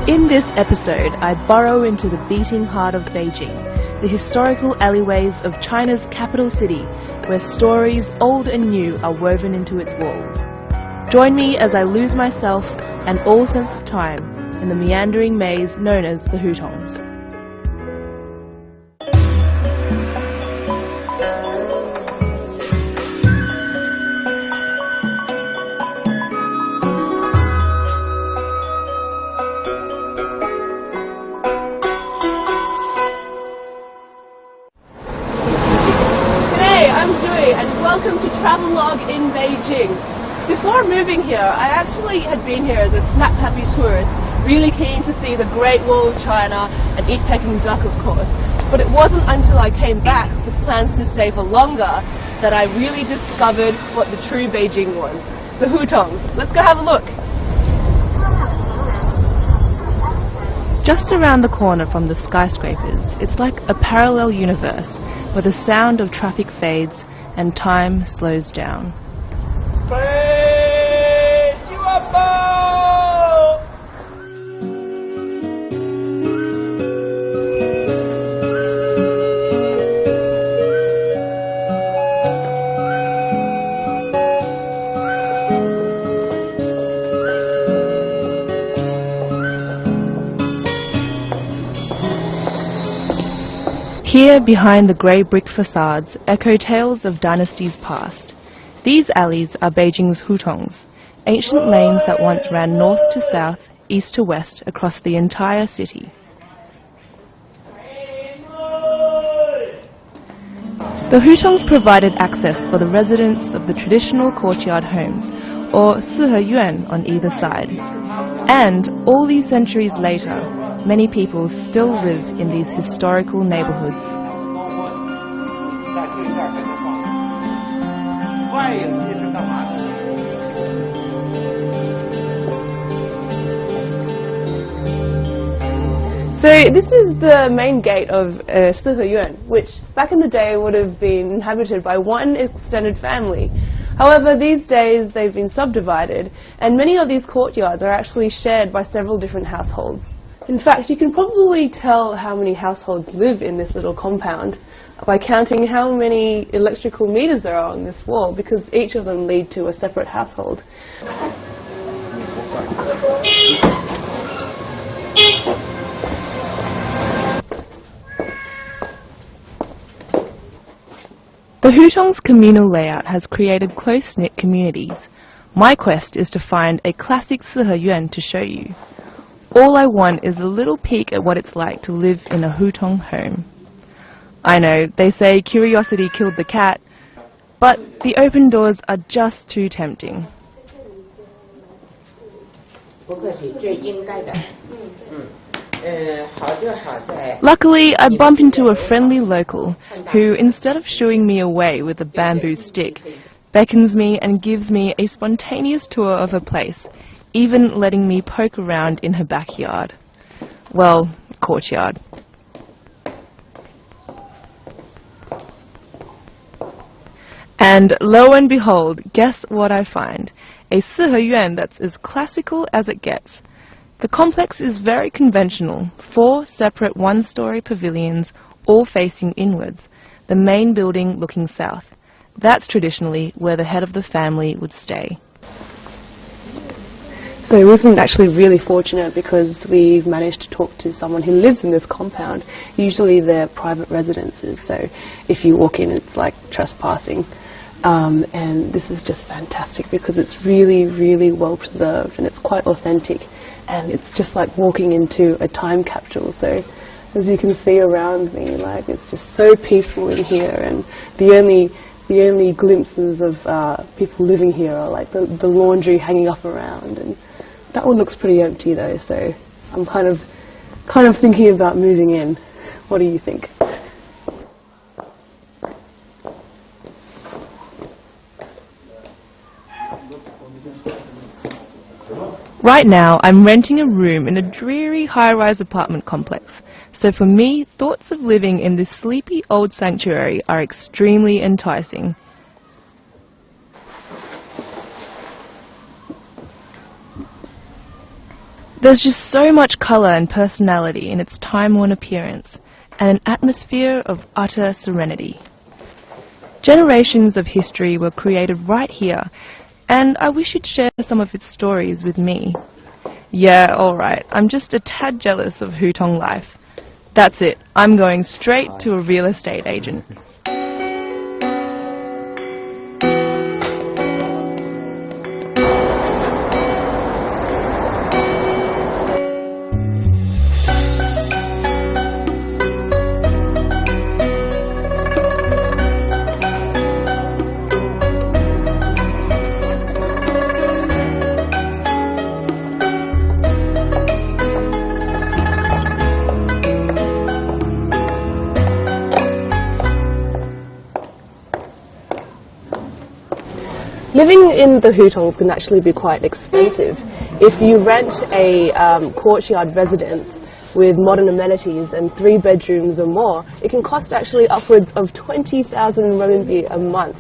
In this episode, I burrow into the beating heart of Beijing, the historical alleyways of China's capital city, where stories old and new are woven into its walls. Join me as I lose myself and all sense of time in the meandering maze known as the Hutongs. Welcome to Travelogue in Beijing. Before moving here, I actually had been here as a snap-happy tourist, really keen to see the Great Wall of China and eat Peking duck, of course. But it wasn't until I came back with plans to stay for longer that I really discovered what the true Beijing was. The Hutongs. Let's go have a look. Just around the corner from the skyscrapers, it's like a parallel universe where the sound of traffic fades and time slows down. Here, behind the grey brick facades, echo tales of dynasties past. These alleys are Beijing's Hutongs, ancient lanes that once ran north to south, east to west across the entire city. The Hutongs provided access for the residents of the traditional courtyard homes, or Yuan on either side. And all these centuries later, many people still live in these historical neighborhoods. So this is the main gate of Yuan, which back in the day would have been inhabited by one extended family. However, these days they've been subdivided, and many of these courtyards are actually shared by several different households. In fact, you can probably tell how many households live in this little compound by counting how many electrical meters there are on this wall, because each of them lead to a separate household. The Hutong's communal layout has created close-knit communities. My quest is to find a classic Yuan to show you. All I want is a little peek at what it's like to live in a Hutong home. I know, they say curiosity killed the cat, but the open doors are just too tempting. Luckily, I bump into a friendly local who, instead of shooing me away with a bamboo stick, beckons me and gives me a spontaneous tour of her place, even letting me poke around in her backyard. Well, courtyard. And lo and behold, guess what I find? A Yuan that's as classical as it gets. The complex is very conventional, 4 separate one-story pavilions, all facing inwards, the main building looking south. That's traditionally where the head of the family would stay. So we've been actually really fortunate because we've managed to talk to someone who lives in this compound. Usually they're private residences, so if you walk in it's like trespassing. And this is just fantastic because it's really, really well preserved and it's quite authentic. And it's just like walking into a time capsule. So as you can see around me, like it's just so peaceful in here, and the only glimpses of people living here are like the laundry hanging up around, and that one looks pretty empty though. So I'm kind of thinking about moving in. What do you think? Right now, I'm renting a room in a dreary high-rise apartment complex. So for me, thoughts of living in this sleepy old sanctuary are extremely enticing. There's just so much colour and personality in its time-worn appearance, and an atmosphere of utter serenity. Generations of history were created right here, and I wish you'd share some of its stories with me. Yeah, alright, I'm just a tad jealous of Hutong life. That's it, I'm going straight to a real estate agent. Living in the Hutongs can actually be quite expensive. If you rent a courtyard residence with modern amenities and 3 bedrooms or more, it can cost actually upwards of 20,000 RMB a month.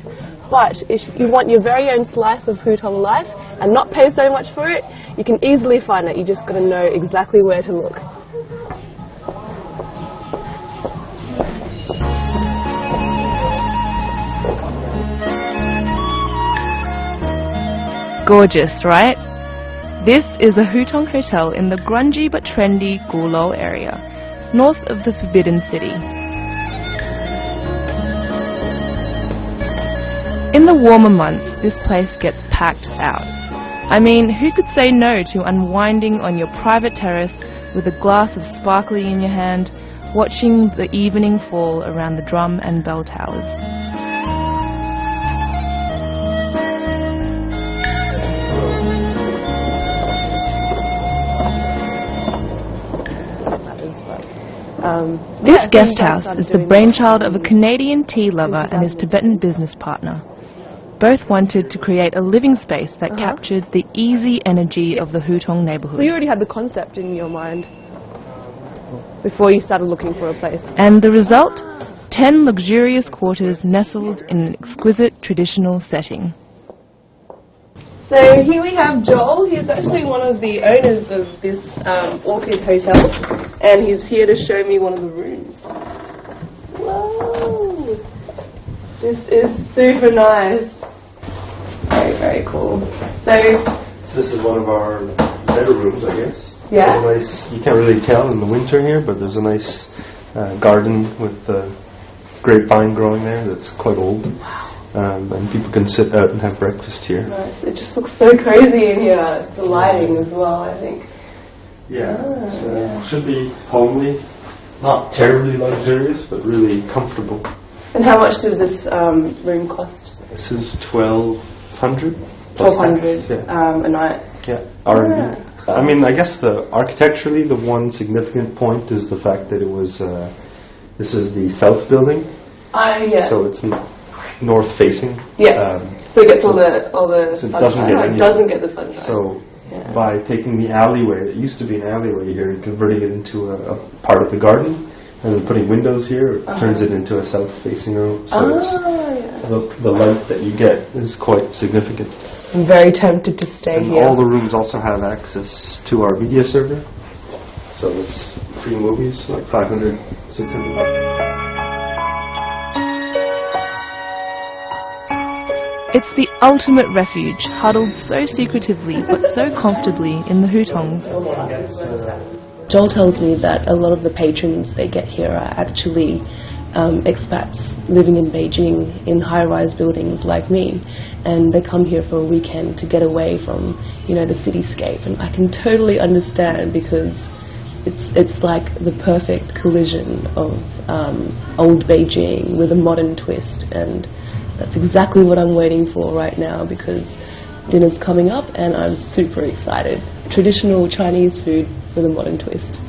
But if you want your very own slice of Hutong life and not pay so much for it, you can easily find it. You just got to know exactly where to look. Gorgeous, right? This is the Hutong Hotel in the grungy but trendy Gulou area, north of the Forbidden City. In the warmer months, this place gets packed out. I mean, who could say no to unwinding on your private terrace with a glass of sparkly in your hand, watching the evening fall around the drum and bell towers? This guest house is the brainchild of a Canadian tea lover and his Tibetan business partner. Both wanted to create a living space that captured the easy energy of the Hutong neighbourhood. So you already had the concept in your mind before you started looking for a place. And the result? 10 luxurious quarters nestled in an exquisite traditional setting. So here we have Joel. He's actually one of the owners of this Orchid Hotel, and he's here to show me one of the rooms. Whoa! This is super nice. Very, very cool. So this is one of our better rooms, I guess. Yeah. Nice. You can't really tell in the winter here, but there's a nice garden with grapevine growing there that's quite old. And people can sit out and have breakfast here. Nice. It just looks so cozy in here. The lighting as well, I think. Yeah, it should be homely, not terribly luxurious, but really comfortable. And how much does this room cost? This is 1,200. 1,200 a night. Yeah, R&B. I mean, I guess architecturally, the one significant point is the fact that it was. This is the south building. Yeah. So it's north facing. Yeah. So it gets all the so sunshine. It doesn't get the sunshine. So by taking the alleyway, it used to be an alleyway here, and converting it into a part of the garden, and then putting windows here, it turns it into a south facing room. So the light that you get is quite significant. I'm very tempted to stay and here. All the rooms also have access to our media server. So it's free movies, like 500, 600. It's the ultimate refuge, huddled so secretively but so comfortably in the Hutongs. Joel tells me that a lot of the patrons they get here are actually expats living in Beijing in high-rise buildings like me, and they come here for a weekend to get away from, the cityscape. And I can totally understand, because it's like the perfect collision of old Beijing with a modern twist, and that's exactly what I'm waiting for right now, because dinner's coming up and I'm super excited. Traditional Chinese food with a modern twist.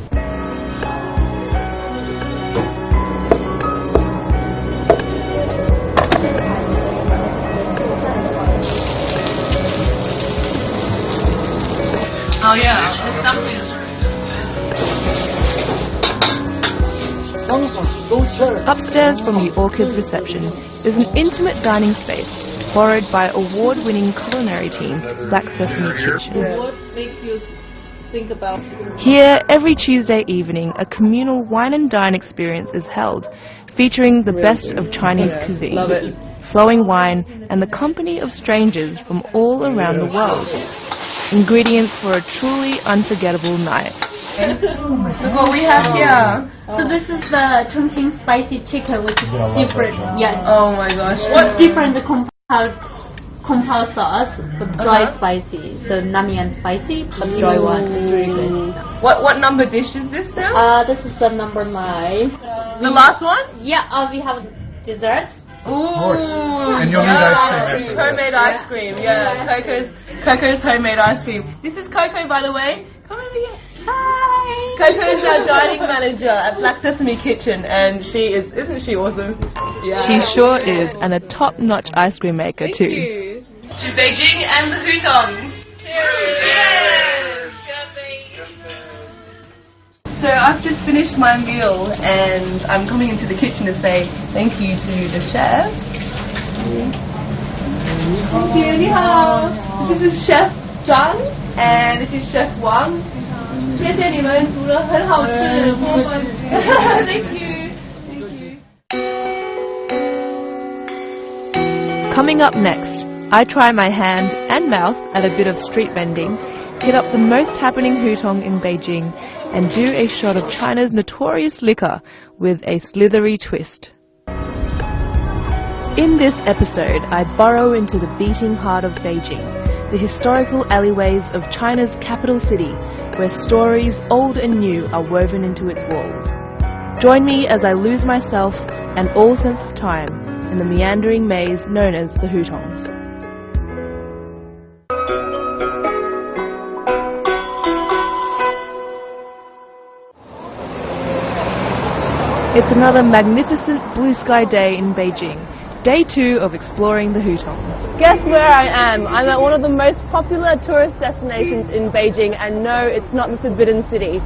Oh yeah, this dumpling is Upstairs from the Orchid's reception is an intimate dining space borrowed by award-winning culinary team Black Sesame Kitchen. What makes you think about. Here, every Tuesday evening, a communal wine and dine experience is held, featuring the best of Chinese cuisine, Love it. flowing wine, and the company of strangers from all around the world. Ingredients for a truly unforgettable night. Look what we have here. So this is the Chongqing spicy chicken, which is different. Yeah. Oh my gosh. What different compound sauce, but dry spicy. So nami and spicy, but dry one. It's really good. What number dish is this now? This is the number 9. The last one? Yeah. We have desserts. Ooh. Of course. And you'll need ice cream. Homemade ice cream. Yeah. Coco's homemade ice cream. This is Coco, by the way. Come over here. Hi. Coco is our dining manager at Black Sesame Kitchen, and isn't she awesome? Yeah. She sure is, and a top-notch ice cream maker too. Thank you. To Beijing and the Hutong. Cheers. So I've just finished my meal, and I'm coming into the kitchen to say thank you to the chef. Thank you. Ni hao. This is Chef Zhang, and this is Chef Wang. 谢谢你们煮得很好吃。Thank you. Coming up next, I try my hand and mouth at a bit of street vending, hit up the most happening Hutong in Beijing, and do a shot of China's notorious liquor with a slithery twist. In this episode, I burrow into the beating heart of Beijing, the historical alleyways of China's capital city, where stories old and new are woven into its walls. Join me as I lose myself and all sense of time in the meandering maze known as the Hutongs. It's another magnificent blue sky day in Beijing, day 2 of exploring the Hutongs. Guess where I am? I'm at one of the most popular tourist destinations in Beijing, and no, it's not the Forbidden City.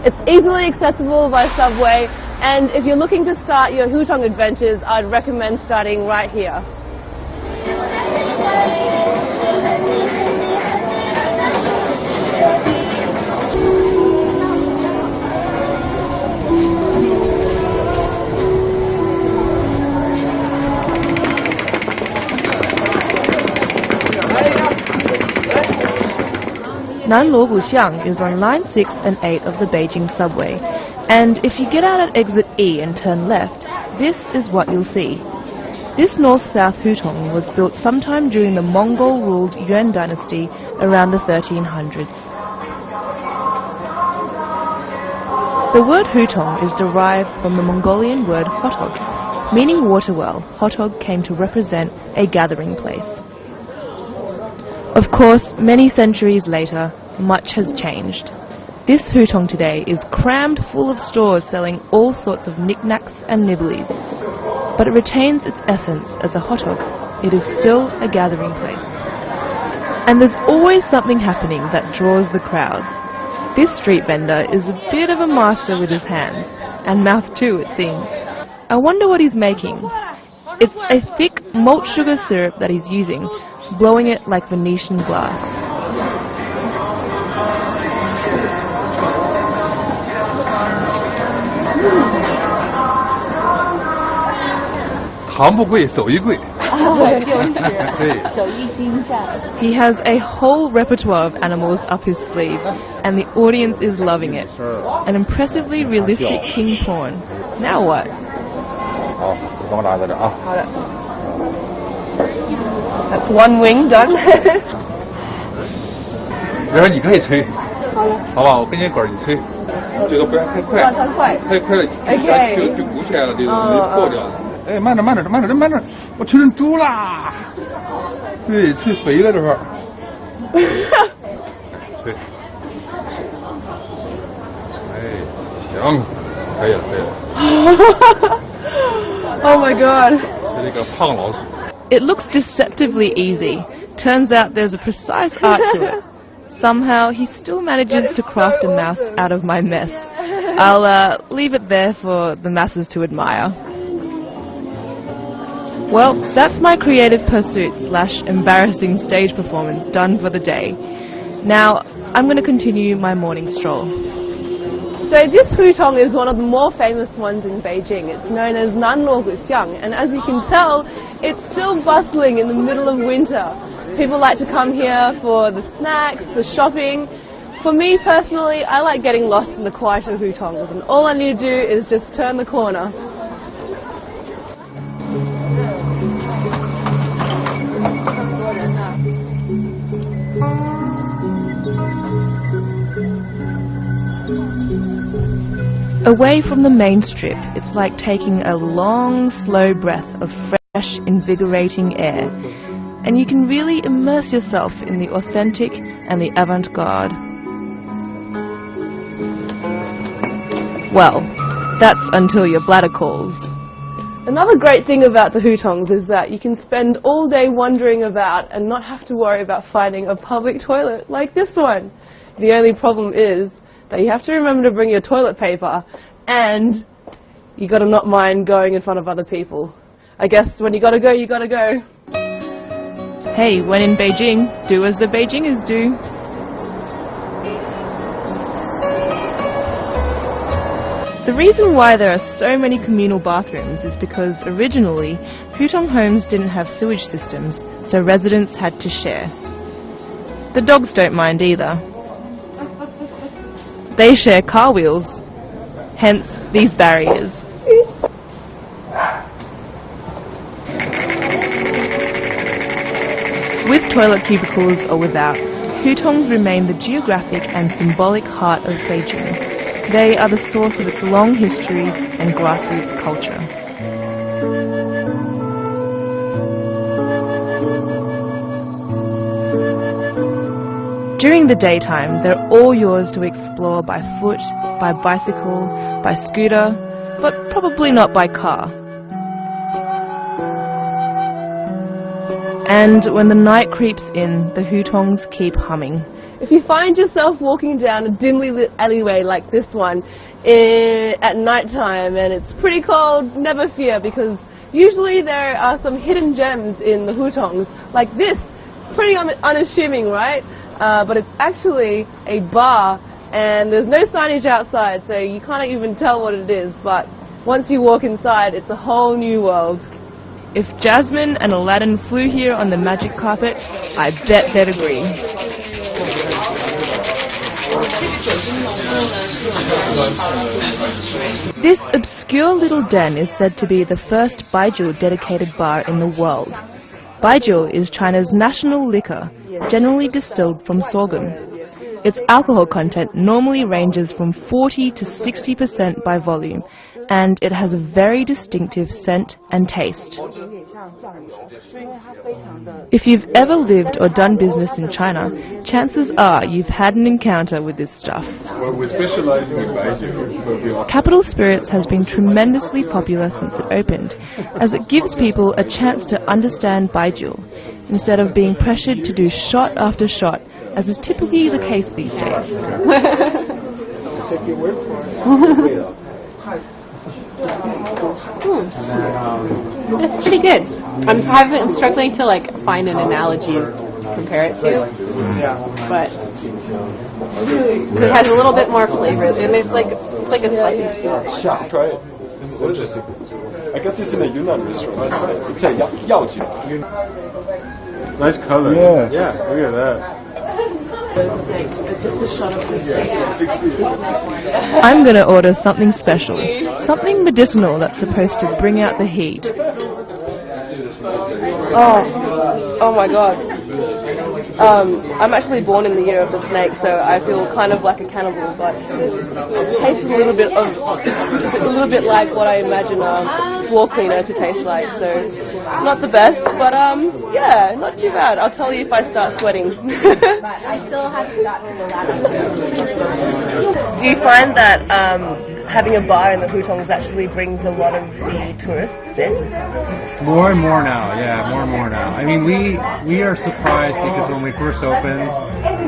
It's easily accessible by subway, and if you're looking to start your Hutong adventures, I'd recommend starting right here. Nanluoguxiang is on line 6 and 8 of the Beijing subway, and if you get out at exit E and turn left, this is what you'll see. This north-south Hutong was built sometime during the Mongol-ruled Yuan dynasty around the 1300s. The word Hutong is derived from the Mongolian word Hutong, meaning water well. Hutong came to represent a gathering place. Of course, many centuries later, much has changed. This Hutong today is crammed full of stores selling all sorts of knickknacks and nibblies. But it retains its essence as a hotdog. It is still a gathering place. And there's always something happening that draws the crowds. This street vendor is a bit of a master with his hands, and mouth too, it seems. I wonder what he's making. It's a thick malt sugar syrup that he's using, blowing it like Venetian glass. He has a whole repertoire of animals up his sleeve, and the audience is loving it. An impressively realistic king prawn. Now what? That's one wing done. 然后你可以吹，好吧？我给你管你吹，这个不要太快，太快了就鼓起来了，这个没破掉。哎，慢点，我吹成猪啦！对，吹肥了这会儿。吹。哎，行，可以了。Oh my god. 吹这个胖老鼠。 It looks deceptively easy. Turns out there's a precise art to it. Somehow he still manages to craft a mouse out of my mess. I'll leave it there for the masses to admire. Well, that's my creative pursuit / embarrassing stage performance done for the day. Now, I'm going to continue my morning stroll. So this Hutong is one of the more famous ones in Beijing. It's known as Nanluoguxiang, and as you can tell, it's still bustling in the middle of winter. People like to come here for the snacks, the shopping. For me personally, I like getting lost in the quieter Hutongs, and all I need to do is just turn the corner. Away from the main strip, it's like taking a long, slow breath of fresh, invigorating air, and you can really immerse yourself in the authentic and the avant-garde. Well, that's until your bladder calls. Another great thing about the Hutongs is that you can spend all day wandering about and not have to worry about finding a public toilet like this one. The only problem is that you have to remember to bring your toilet paper, and you gotta not mind going in front of other people. I guess when you gotta go, you gotta go. Hey, when in Beijing, do as the Beijingers do. The reason why there are so many communal bathrooms is because originally, Hutong homes didn't have sewage systems, so residents had to share. The dogs don't mind either. They share car wheels, hence these barriers. With toilet cubicles or without, Hutongs remain the geographic and symbolic heart of Beijing. They are the source of its long history and grassroots culture. During the daytime, they're all yours to explore by foot, by bicycle, by scooter, but probably not by car. And when the night creeps in, the Hutongs keep humming. If you find yourself walking down a dimly lit alleyway like this one at night time and it's pretty cold, never fear, because usually there are some hidden gems in the Hutongs like this. Pretty unassuming, right? But it's actually a bar, and there's no signage outside, so you can't even tell what it is, but once you walk inside, it's a whole new world. If Jasmine and Aladdin flew here on the magic carpet, I bet they'd agree. This obscure little den is said to be the first baijiu dedicated bar in the world. Baijiu is China's national liquor, generally distilled from sorghum. Its alcohol content normally ranges from 40 to 60% by volume, and it has a very distinctive scent and taste. If you've ever lived or done business in China, chances are you've had an encounter with this stuff. Well, we're specializing in baijiu. Capital Spirits has been tremendously popular since it opened, as it gives people a chance to understand baijiu, instead of being pressured to do shot after shot, as is typically the case these days. It's pretty good. I'm struggling to find an analogy to compare it to, but it has a little bit more flavor, and it's like a slightly sweet. Try it. This is interesting. I got this in a Yunnan restaurant. It's a yaoji. Nice color. Yeah, look at that. I'm gonna order something special, something medicinal that's supposed to bring out the heat. Oh my god. I'm actually born in the year of the snake, so I feel kind of like a cannibal, but it tastes a little bit like what I imagine a floor cleaner to taste like, so not the best, but yeah, not too bad. I'll tell you if I start sweating. I still haven't got to the last. Do you find that having a bar in the Hutongs actually brings a lot of the tourists in? More and more now, yeah, more and more now. I mean, we are surprised because when we first opened,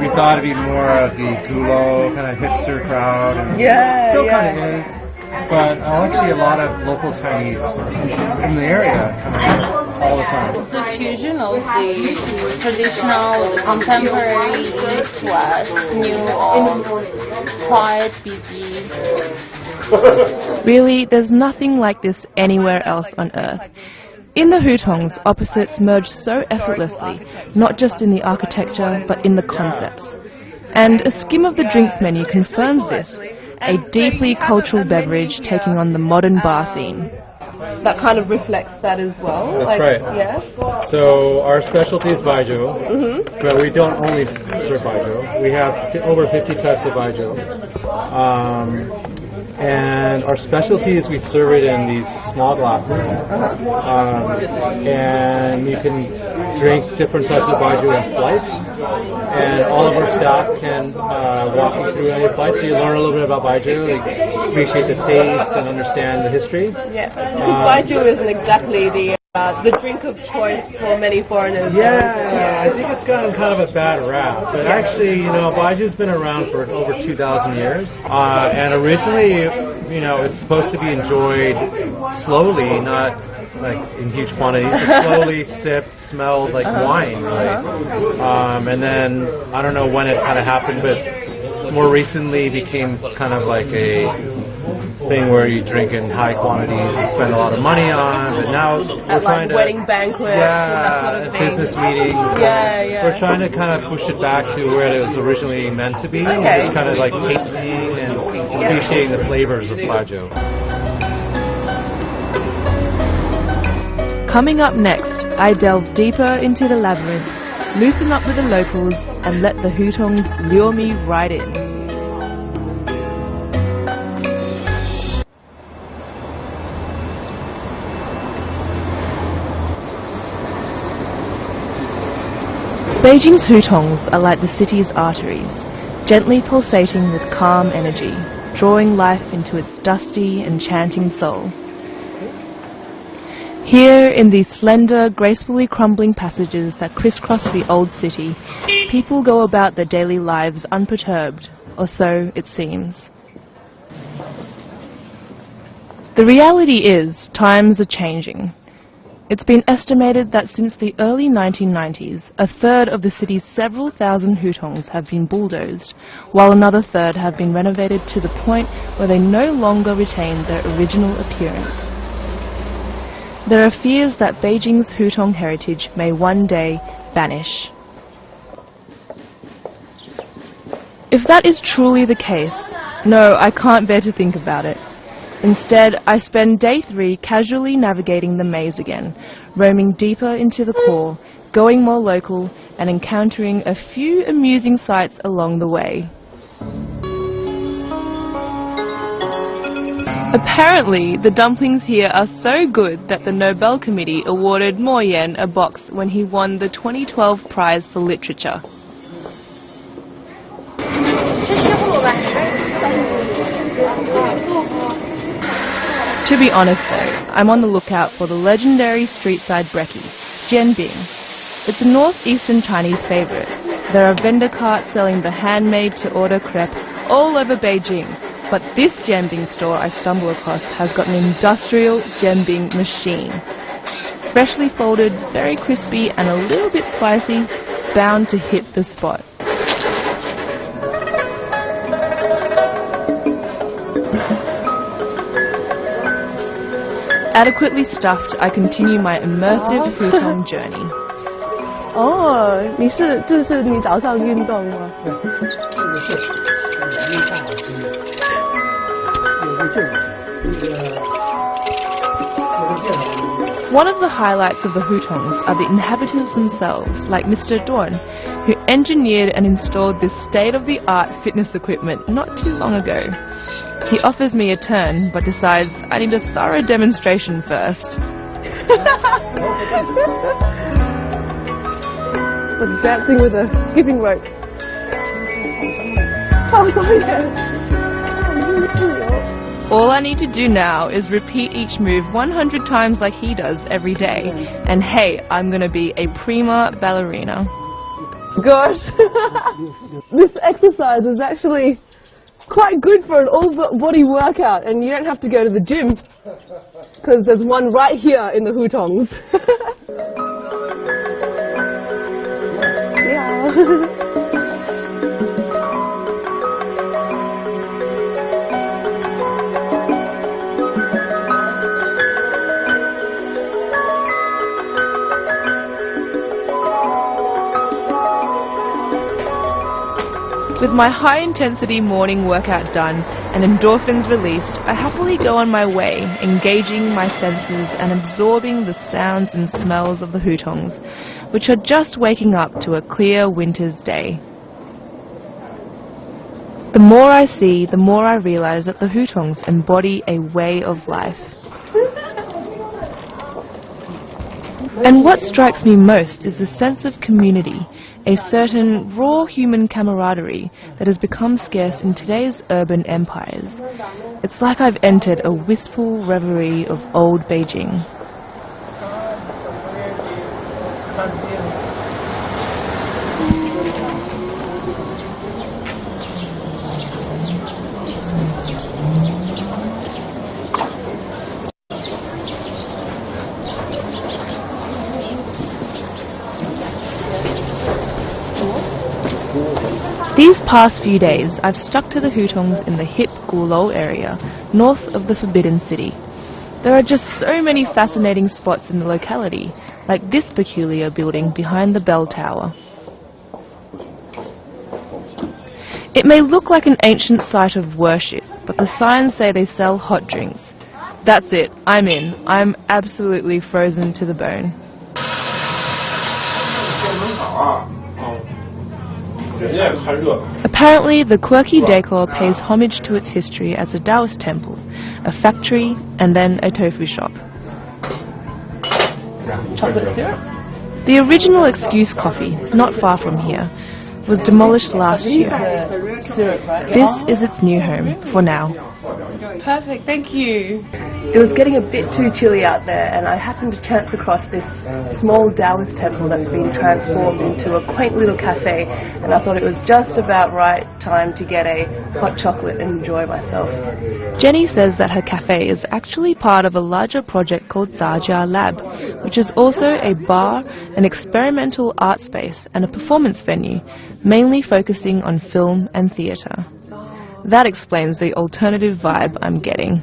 we thought it'd be more of the gulo kind of hipster crowd, and it still kind of is. But actually, a lot of local Chinese in the area come in. all the time. The fusion of the traditional with the contemporary, East, West, New, Old, quiet, busy. Really, there's nothing like this anywhere else on Earth. In the Hutongs, opposites merge so effortlessly, not just in the architecture, but in the concepts. And a skim of the drinks menu confirms this, a deeply cultural beverage taking on the modern bar scene. That kind of reflects that as well. That's right. Yeah. So our specialty is baijiu, but we don't only serve baijiu. We have over 50 types of baijiu. And our specialty is we serve it in these small glasses. And you can drink different types of baijiu in flights. And all of our staff can walk you through any flight, so you learn a little bit about baijiu, appreciate the taste and understand the history. Yeah, because baijiu isn't exactly the drink of choice for many foreigners. Yeah, I think it's gotten kind of a bad rap, but actually, baijiu's been around for over 2,000 years, and originally, it's supposed to be enjoyed slowly, not like in huge quantities, but slowly sipped, smelled like wine, really. And then, I don't know when it kind of happened, but more recently became kind of like a thing where you drink in high quantities and spend a lot of money on, but now we're trying to wedding banquets, that sort of thing. Business meetings. We're trying to kind of push it back to where it was originally meant to be, just kind of like tasting and appreciating the flavors of baijiu. Coming up next, I delve deeper into the labyrinth, loosen up with the locals, and let the Hutongs lure me right in. Beijing's Hutongs are like the city's arteries, gently pulsating with calm energy, drawing life into its dusty, enchanting soul. Here, in these slender, gracefully crumbling passages that crisscross the old city, people go about their daily lives unperturbed, or so it seems. The reality is, times are changing. It's been estimated that since the early 1990s, a third of the city's several thousand Hutongs have been bulldozed, while another third have been renovated to the point where they no longer retain their original appearance. There are fears that Beijing's Hutong heritage may one day vanish. If that is truly the case, no, I can't bear to think about it. Instead, I spend day 3 casually navigating the maze again, roaming deeper into the core, going more local, and encountering a few amusing sights along the way. Apparently, the dumplings here are so good that the Nobel Committee awarded Mo Yan a box when he won the 2012 prize for literature. To be honest though, I'm on the lookout for the legendary street-side brekkie, jianbing. It's a northeastern Chinese favourite. There are vendor carts selling the handmade-to-order crepe all over Beijing, but this jianbing store I stumble across has got an industrial jianbing machine. Freshly folded, very crispy and a little bit spicy, bound to hit the spot. Adequately stuffed, I continue my immersive Hutong journey. 这是你早上运动吗？ One of the highlights of the Hutongs are the inhabitants themselves, like Mr. Dorn, who engineered and installed this state-of-the-art fitness equipment not too long ago. He offers me a turn, but decides I need a thorough demonstration first. Like dancing with a skipping rope. All I need to do now is repeat each move 100 times like he does every day. And hey, I'm gonna be a prima ballerina. Gosh, this exercise is actually quite good for an all-body workout, and you don't have to go to the gym because there's one right here in the Hutongs. Yeah. With my high-intensity morning workout done and endorphins released, I happily go on my way, engaging my senses and absorbing the sounds and smells of the Hutongs, which are just waking up to a clear winter's day. The more I see, the more I realize that the Hutongs embody a way of life. And what strikes me most is the sense of community, a certain raw human camaraderie that has become scarce in today's urban empires. It's like I've entered a wistful reverie of old Beijing. These past few days, I've stuck to the Hutongs in the hip Gulou area, north of the Forbidden City. There are just so many fascinating spots in the locality, like this peculiar building behind the bell tower. It may look like an ancient site of worship, but the signs say they sell hot drinks. That's it, I'm in. I'm absolutely frozen to the bone. Apparently, the quirky decor pays homage to its history as a Taoist temple, a factory, and then a tofu shop. Chocolate syrup? The original Excuse Coffee, not far from here, was demolished last year. Syrup, right? This is its new home, for now. Perfect, thank you. It was getting a bit too chilly out there, and I happened to chance across this small Taoist temple that's been transformed into a quaint little cafe, and I thought it was just about right time to get a hot chocolate and enjoy myself. Jenny says that her cafe is actually part of a larger project called Zajia Lab, which is also a bar, an experimental art space, and a performance venue, mainly focusing on film and theatre. That explains the alternative vibe I'm getting.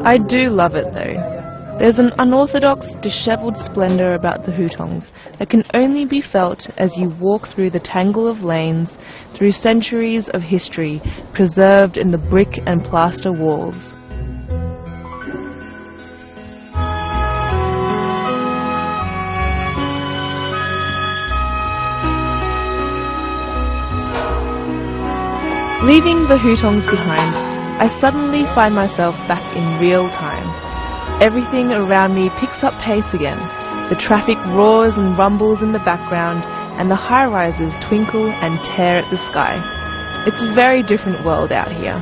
I do love it though. There's an unorthodox, dishevelled splendour about the Hutongs that can only be felt as you walk through the tangle of lanes, through centuries of history preserved in the brick and plaster walls. Leaving the Hutongs behind, I suddenly find myself back in real time. Everything around me picks up pace again. The traffic roars and rumbles in the background, and the high-rises twinkle and tear at the sky. It's a very different world out here.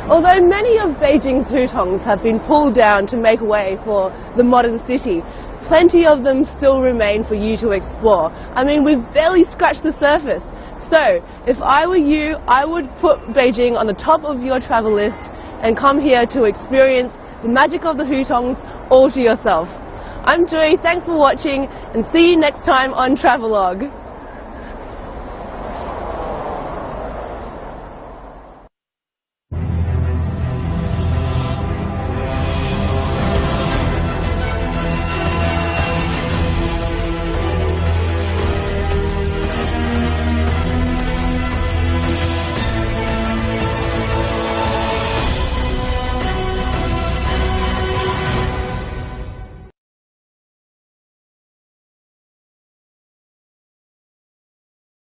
Although many of Beijing's Hutongs have been pulled down to make way for the modern city, plenty of them still remain for you to explore. I mean, we've barely scratched the surface. So, if I were you, I would put Beijing on the top of your travel list and come here to experience the magic of the Hutongs all to yourself. I'm Joy, thanks for watching, and see you next time on Travelogue.